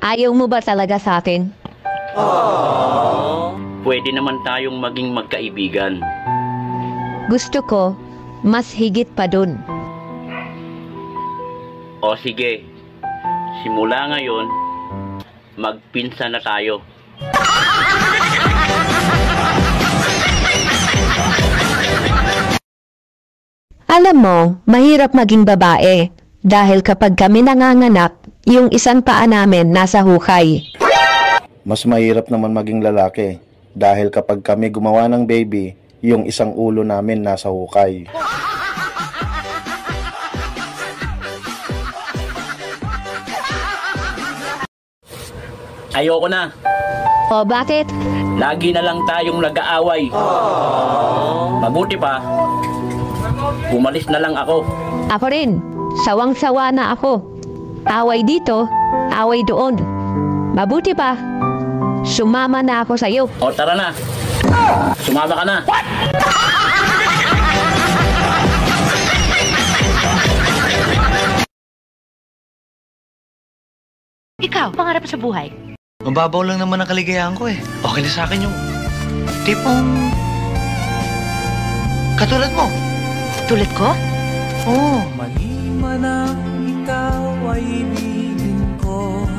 Ayaw mo ba talaga sa akin? Pwede naman tayong maging magkaibigan. Gusto ko, mas higit pa dun. O sige, simula ngayon, magpinsan na tayo. Alam mo, mahirap maging babae. Dahil kapag kami nanganganak, yung isang paa namin nasa hukay. Mas mahirap naman maging lalaki dahil kapag kami gumawa ng baby, yung isang ulo namin nasa hukay. Ayoko na. O bakit? Lagi na lang tayong nag-aaway. Mabuti pa, umalis na lang ako. Ako rin, sawang-sawa na ako. Away dito, away doon. Mabuti pa, sumama na ako sa'yo. O tara na. Sumama ka na. Ikaw, pangarap sa buhay? Mababaw lang naman ang kaligayahan ko eh. Okay na sa akin yung tipong katulad mo. Tulad ko? Oo. Mali man ang ikaw ay ibigin ko.